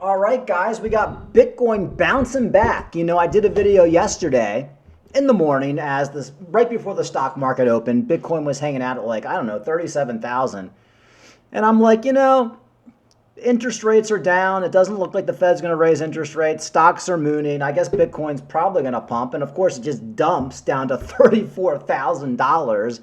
All right, guys, we got Bitcoin bouncing back. You know, I did a video yesterday in the morning as this right before the stock market opened. Bitcoin was hanging out at like, I don't know, 37,000. And I'm like, interest rates are down. It doesn't look like the Fed's going to raise interest rates. Stocks are mooning. I guess Bitcoin's probably going to pump. And of course, it just dumps down to $34,000.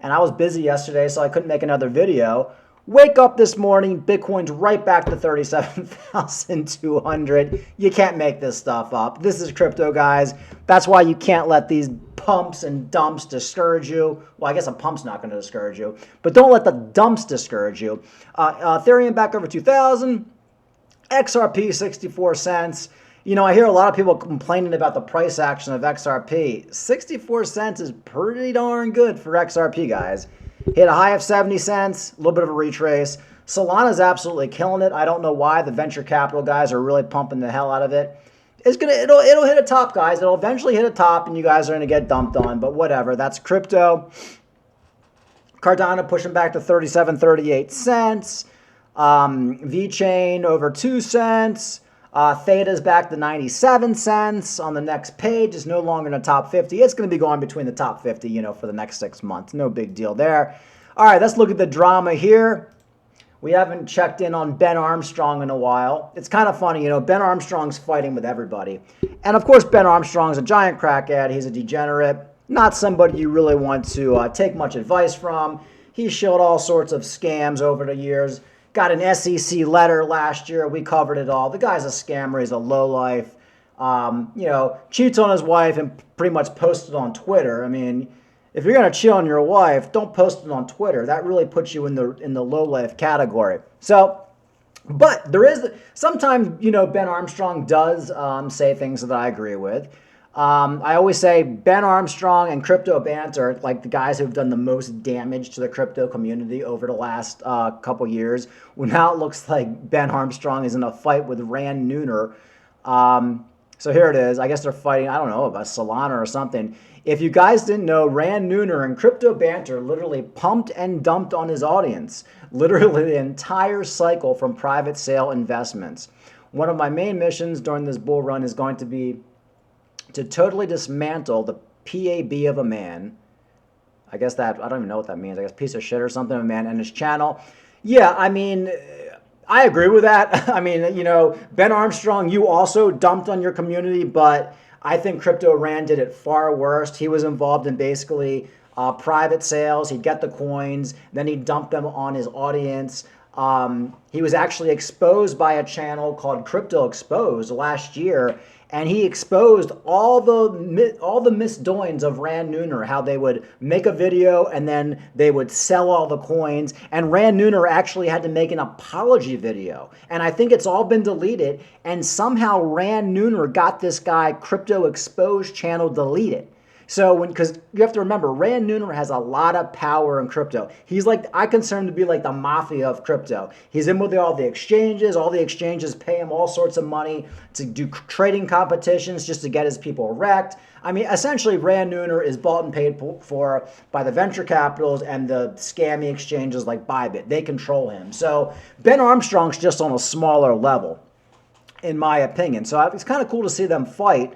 And I was busy yesterday, so I couldn't make another video. Wake up this morning, Bitcoin's right back to 37,200. You can't make this stuff up. This is crypto, guys. That's why you can't let these pumps and dumps discourage you. Well, I guess a pump's not going to discourage you, but don't let the dumps discourage you. Ethereum back over 2,000. XRP 64 cents. You know, I hear a lot of people complaining about the price action of XRP. 64 cents is pretty darn good for XRP, guys. Hit a high of 70 cents, a little bit of a retrace. Solana's absolutely killing it. I don't know why. The venture capital guys are really pumping the hell out of it. It'll hit a top, guys. It'll eventually hit a top, and you guys are going to get dumped on, but whatever. That's crypto. Cardano pushing back to 37, 38 cents. VeChain over 2 cents. Theta's back to 97 cents on the next page. It's no longer in the top 50. It's going to be going between the top 50, for the next 6 months. No big deal there. All right, let's look at the drama here. We haven't checked in on Ben Armstrong in a while. It's kind of funny, Ben Armstrong's fighting with everybody. And of course, Ben Armstrong's a giant crackhead. He's a degenerate. Not somebody you really want to take much advice from. He showed all sorts of scams over the years. Got an SEC letter last year. We covered it all. The guy's a scammer. He's a lowlife. Cheats on his wife and pretty much posted on Twitter. I mean, if you're going to cheat on your wife, don't post it on Twitter. That really puts you in the lowlife category. So, but there is sometimes, Ben Armstrong does say things that I agree with. I always say Ben Armstrong and cryptobanter, like the guys who've done the most damage to the crypto community over the last couple years. Well, now it looks like Ben Armstrong is in a fight with Rand Neuner. So here it is. I guess they're fighting, I don't know, about Solana or something. If you guys didn't know, Rand Neuner and cryptobanter literally pumped and dumped on his audience. Literally the entire cycle from private sale investments. One of my main missions during this bull run is going to be to totally dismantle the PAB of a man. I guess I don't even know what that means. I guess piece of shit or something of a man and his channel. Yeah, I mean, I agree with that. I mean, Ben Armstrong, you also dumped on your community, but I think Crypto Rand did it far worse. He was involved in basically private sales. He'd get the coins, then he'd dump them on his audience. He was actually exposed by a channel called Crypto Exposed last year, and he exposed all the misdoings of Rand Neuner, how they would make a video and then they would sell all the coins. And Rand Neuner actually had to make an apology video. And I think it's all been deleted. And somehow Rand Neuner got this guy Crypto Exposed channel deleted. So because you have to remember, Rand Neuner has a lot of power in crypto. He's I consider him to be like the mafia of crypto. He's in with all the exchanges. All the exchanges pay him all sorts of money to do trading competitions just to get his people wrecked. I mean, essentially, Rand Neuner is bought and paid for by the venture capitals and the scammy exchanges like Bybit. They control him. So Ben Armstrong's just on a smaller level, in my opinion. So it's kind of cool to see them fight.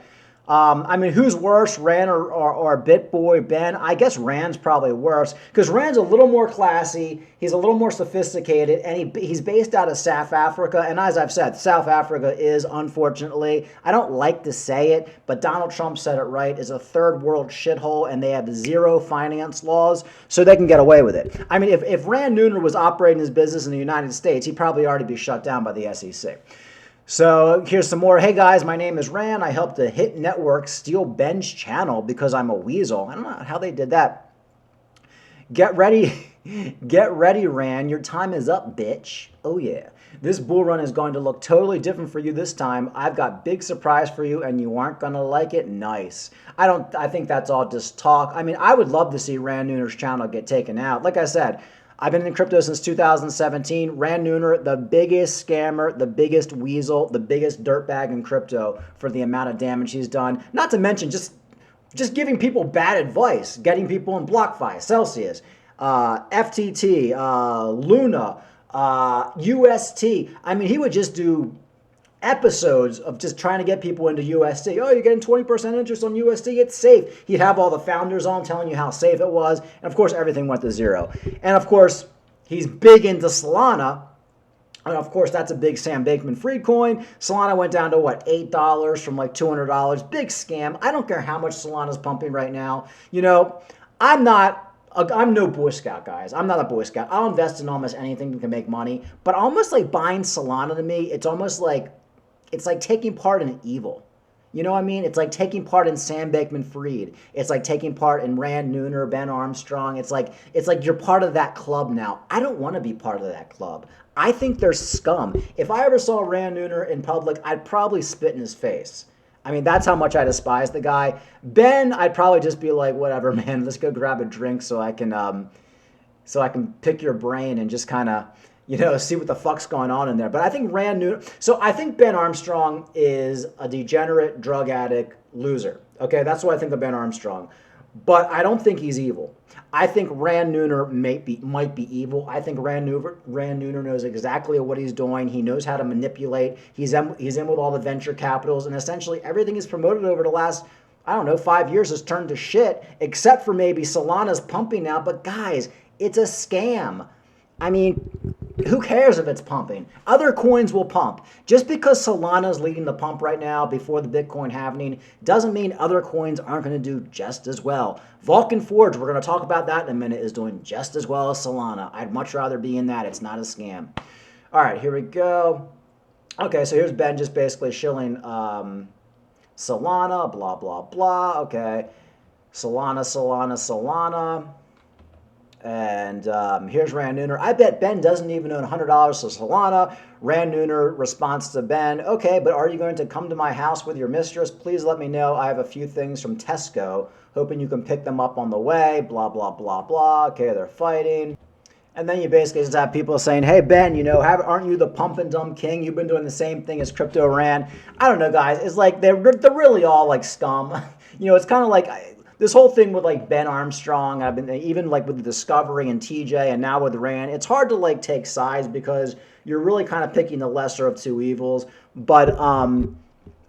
I mean, who's worse, Rand or Bitboy, Ben? I guess Rand's probably worse because Rand's a little more classy. He's a little more sophisticated, and he's based out of South Africa. And as I've said, South Africa is, unfortunately, I don't like to say it, but Donald Trump said it right, is a third world shithole, and they have zero finance laws, so they can get away with it. I mean, if Rand Neuner was operating his business in the United States, he'd probably already be shut down by the SEC. So here's some more. Hey guys, my name is Rand. I helped a hit network steal Ben's channel because I'm a weasel. I don't know how they did that. Get ready, Rand. Your time is up, bitch. Oh yeah. This bull run is going to look totally different for you this time. I've got big surprise for you and you aren't going to like it. Nice. I think that's all just talk. I mean, I would love to see Rand Neuner's channel get taken out. Like I said, I've been in crypto since 2017. Rand Neuner, the biggest scammer, the biggest weasel, the biggest dirtbag in crypto for the amount of damage he's done. Not to mention just giving people bad advice, getting people in BlockFi, Celsius, FTT, Luna, UST. I mean, he would just do episodes of just trying to get people into USD. Oh, you're getting 20% interest on USD. It's safe. He'd have all the founders on telling you how safe it was. And of course, everything went to zero. And of course, he's big into Solana. And of course, that's a big Sam Bankman-Fried coin. Solana went down to what, $8 from like $200. Big scam. I don't care how much Solana's pumping right now. You know, I'm no Boy Scout, guys. I'm not a Boy Scout. I'll invest in almost anything that can make money. But almost like buying Solana to me, it's almost like it's like taking part in evil. You know what I mean? It's like taking part in Sam Bankman-Fried. It's like taking part in Rand Nooner, Ben Armstrong. It's like you're part of that club now. I don't want to be part of that club. I think they're scum. If I ever saw Rand Nooner in public, I'd probably spit in his face. I mean, that's how much I despise the guy. Ben, I'd probably just be like, whatever, man. Let's go grab a drink so I can pick your brain and just kind of, see what the fuck's going on in there. But I think I think Ben Armstrong is a degenerate, drug addict, loser. Okay, that's what I think of Ben Armstrong. But I don't think he's evil. I think Rand Nooner might be evil. I think Rand Nooner knows exactly what he's doing. He knows how to manipulate. He's in with all the venture capitals, and essentially everything he's promoted over the last, 5 years has turned to shit, except for maybe Solana's pumping now. But guys, it's a scam. I mean, who cares if it's pumping? Other coins will pump. Just because Solana is leading the pump right now before the Bitcoin halving doesn't mean other coins aren't going to do just as well. Vulcan Forge, we're going to talk about that in a minute, is doing just as well as Solana. I'd much rather be in that. It's not a scam. All right, here we go. Okay, so here's Ben just basically shilling Solana, blah, blah, blah. Okay, Solana. And here's Rand Nooner. I bet Ben doesn't even own $100 to Solana. Rand Nooner responds to Ben, okay, but are you going to come to my house with your mistress? Please let me know. I have a few things from Tesco. Hoping you can pick them up on the way. Blah, blah, blah, blah. Okay, they're fighting. And then you basically just have people saying, hey, Ben, aren't you the pump and dump king? You've been doing the same thing as Crypto Rand. I don't know, guys. It's like they're really all like scum. It's kind of like this whole thing with like Ben Armstrong. I've been even like with the Discovery and TJ and now with Rand. It's hard to like take sides because you're really kind of picking the lesser of two evils. But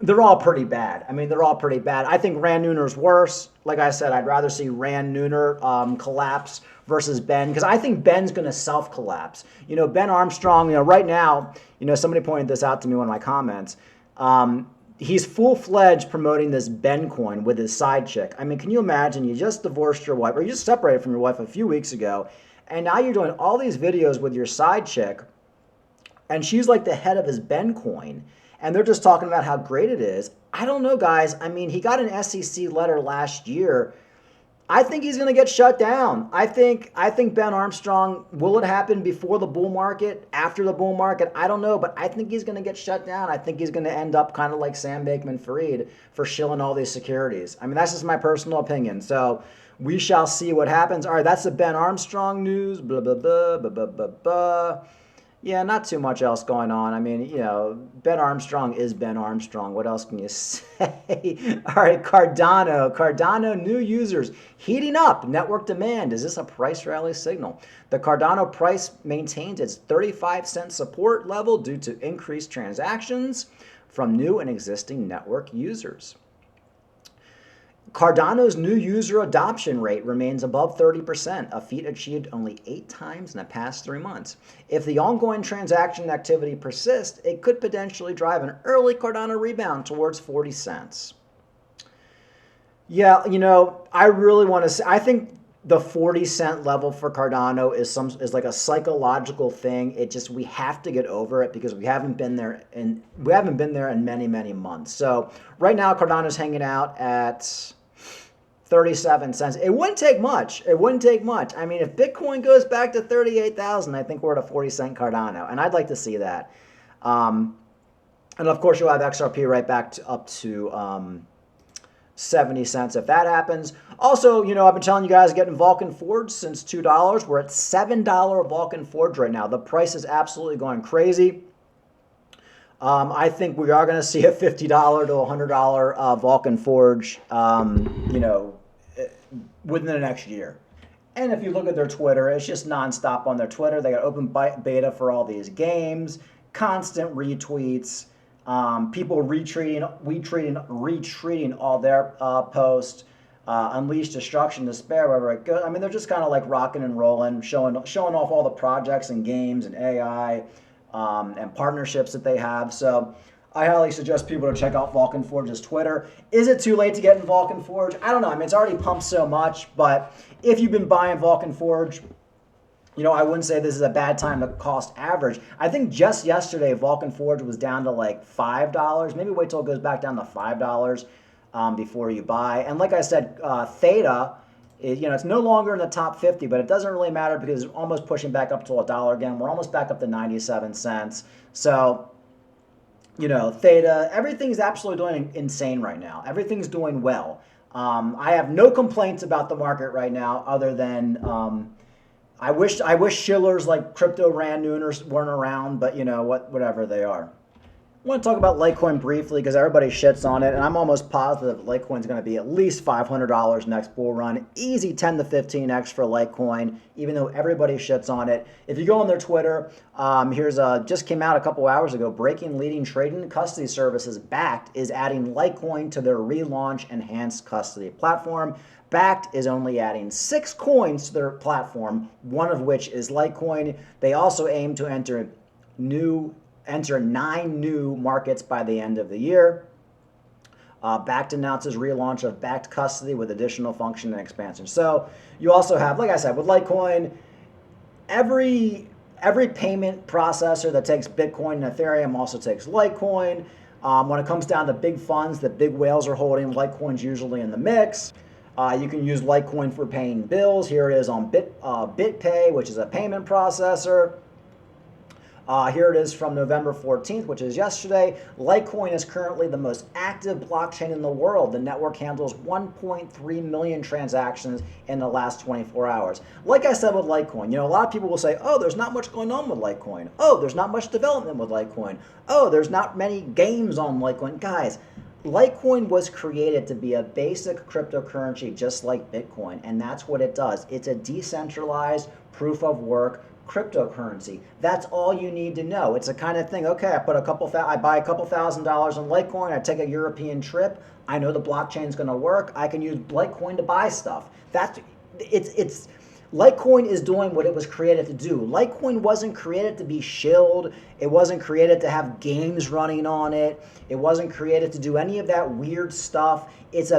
they're all pretty bad. I mean, they're all pretty bad. I think Rand Nooner's worse. Like I said, I'd rather see Rand Nooner collapse versus Ben, because I think Ben's going to self-collapse. Ben Armstrong, right now, somebody pointed this out to me in one of my comments. He's full-fledged promoting this Ben coin with his side chick. I mean, can you imagine? You just divorced your wife, or you just separated from your wife a few weeks ago, and now you're doing all these videos with your side chick, and she's like the head of his Ben coin, and they're just talking about how great it is. I don't know, guys. I mean, he got an SEC letter last year. I think he's going to get shut down. I think Ben Armstrong, will it happen before the bull market, after the bull market? I don't know, but I think he's going to get shut down. I think he's going to end up kind of like Sam Bankman-Fried for shilling all these securities. I mean, that's just my personal opinion. So we shall see what happens. All right, that's the Ben Armstrong news. Blah, blah, blah, blah, blah, blah, blah. Yeah, not too much else going on. I mean, Ben Armstrong is Ben Armstrong. What else can you say? All right, Cardano. Cardano new users heating up. Network demand. Is this a price rally signal? The Cardano price maintains its 35-cent support level due to increased transactions from new and existing network users. Cardano's new user adoption rate remains above 30%, a feat achieved only 8 times in the past 3 months. If the ongoing transaction activity persists, it could potentially drive an early Cardano rebound towards 40 cents. Yeah, I really want to say, I think the 40-cent level for Cardano is like a psychological thing. We have to get over it because we haven't been there in many, many months. So right now Cardano's hanging out at 37 cents. It wouldn't take much. I mean, if Bitcoin goes back to 38,000, I think we're at a 40-cent Cardano, and I'd like to see that. And of course, you'll have XRP right back up to 70 cents if that happens. Also, I've been telling you guys getting Vulcan Forge since $2. We're at $7 Vulcan Forge right now. The price is absolutely going crazy. I think we are going to see a $50 to $100 Vulcan Forge, within the next year. And if you look at their Twitter, it's just nonstop on their Twitter. They got open beta for all these games, constant retweets. People retweeting all their posts. Unleash destruction, despair, wherever it goes. I mean, they're just kind of like rocking and rolling, showing off all the projects and games and AI and partnerships that they have. So I highly suggest people to check out Vulcan Forge's Twitter. Is it too late to get in Vulcan Forge? I don't know. I mean, it's already pumped so much, but if you've been buying Vulcan Forge, you know, I wouldn't say this is a bad time to cost average. I think just yesterday, Vulcan Forge was down to like $5. Maybe wait till it goes back down to $5 before you buy. And like I said, Theta, you know, it's no longer in the top 50, but it doesn't really matter because it's almost pushing back up to $1 again. We're almost back up to 97 cents. So, you know, Theta, everything's absolutely doing insane right now. Everything's doing well. I have no complaints about the market right now other than I wish shillers like Crypto Rand Nooners weren't around, but you know, whatever they are. I want to talk about Litecoin briefly because everybody shits on it, and I'm almost positive Litecoin's going to be at least $500 next bull run. Easy 10 to 15x for Litecoin, even though everybody shits on it. If you go on their Twitter, just came out a couple hours ago, breaking leading trading custody services Bakkt is adding Litecoin to their relaunch enhanced custody platform. Bakkt is only adding 6 coins to their platform, one of which is Litecoin. They also aim to enter 9 new markets by the end of the year. Bakkt announces relaunch of Bakkt custody with additional function and expansion. So you also have, like I said, with Litecoin, every payment processor that takes Bitcoin and Ethereum also takes Litecoin. When it comes down to big funds that big whales are holding, Litecoin's usually in the mix. You can use Litecoin for paying bills. Here it is on BitPay, which is a payment processor. Here it is from November 14th, which is yesterday. Litecoin is currently the most active blockchain in the world. The network handles 1.3 million transactions in the last 24 hours. Like I said with Litecoin, you know, a lot of people will say, oh, there's not much going on with Litecoin. Oh, there's not much development with Litecoin. Oh, there's not many games on Litecoin. Guys, Litecoin was created to be a basic cryptocurrency just like Bitcoin, and that's what it does. It's a decentralized proof of work cryptocurrency. That's all you need to know. It's a kind of thing, okay, I buy a couple $1,000s on Litecoin, I take a European trip, I know the blockchain's going to work, I can use Litecoin to buy stuff. Litecoin is doing what it was created to do. Litecoin wasn't created to be shilled. It wasn't created to have games running on it. It wasn't created to do any of that weird stuff. It's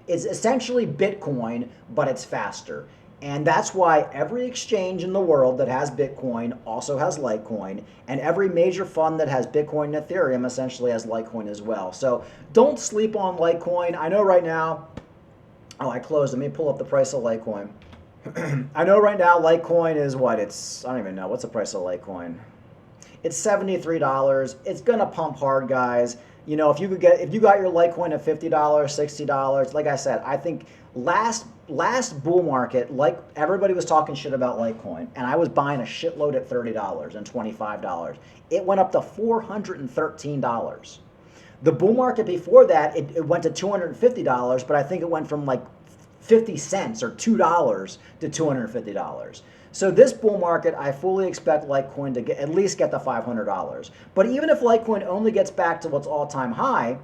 essentially Bitcoin, but it's faster. And that's why every exchange in the world that has Bitcoin also has Litecoin, and every major fund that has Bitcoin and Ethereum essentially has Litecoin as well. So don't sleep on Litecoin. I know right now, I closed. Let me pull up the price of Litecoin. I know right now Litecoin is what? I don't even know. What's the price of Litecoin? It's $73. It's going to pump hard, guys. You know, if you got your Litecoin at $50, $60, like I said, I think last bull market, like everybody was talking shit about Litecoin, and I was buying a shitload at $30 and $25. It went up to $413. The bull market before that, it went to $250, but I think it went from like 50 cents or $2 to $250. So this bull market, I fully expect Litecoin to at least get the $500. But even if Litecoin only gets back to what's all-time high,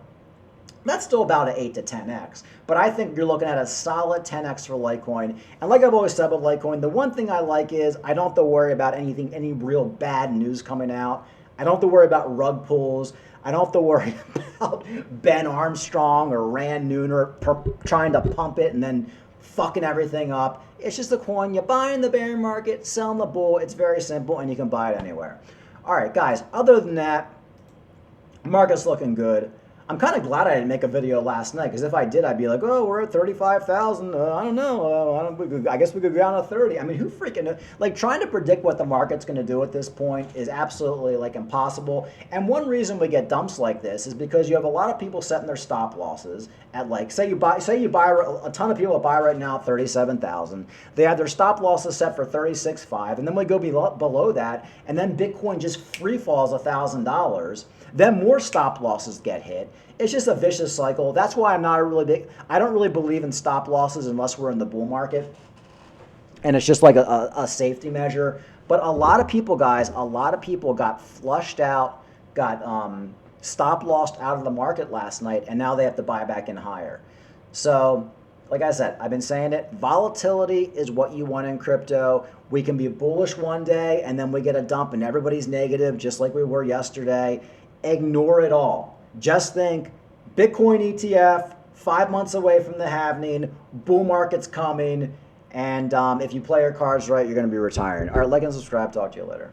that's still about an 8 to 10x. But I think you're looking at a solid 10x for Litecoin. And like I've always said with Litecoin, the one thing I like is I don't have to worry about any real bad news coming out. I don't have to worry about rug pulls. I don't have to worry about Ben Armstrong or Rand Nooner trying to pump it and then fucking everything up. It's just a coin. You buy in the bear market, sell in the bull. It's very simple, and you can buy it anywhere. All right, guys, other than that, market's looking good. I'm kind of glad I didn't make a video last night, because if I did, I'd be like, oh, we're at 35,000. I don't know. I guess we could go down to 30. I mean, who freaking knows? Like, trying to predict what the market's going to do at this point is absolutely, like, impossible. And one reason we get dumps like this is because you have a lot of people setting their stop losses at, like, say you buy a ton of people buy right now at 37,000. They have their stop losses set for 36.5, and then we go below that, and then Bitcoin just free falls $1,000. Then more stop losses get hit. It's just a vicious cycle. That's why I don't really believe in stop losses unless we're in the bull market. And it's just like a safety measure. But a lot of people, guys, got flushed out got stop lossed out of the market last night, and now they have to buy back in higher. So, like I said, I've been saying it, volatility is what you want in crypto. We can be bullish one day, and then we get a dump, and everybody's negative, just like we were yesterday. Ignore it all. Just think, Bitcoin ETF, 5 months away from the halving, bull market's coming, and if you play your cards right, you're going to be retiring. All right, like and subscribe. Talk to you later.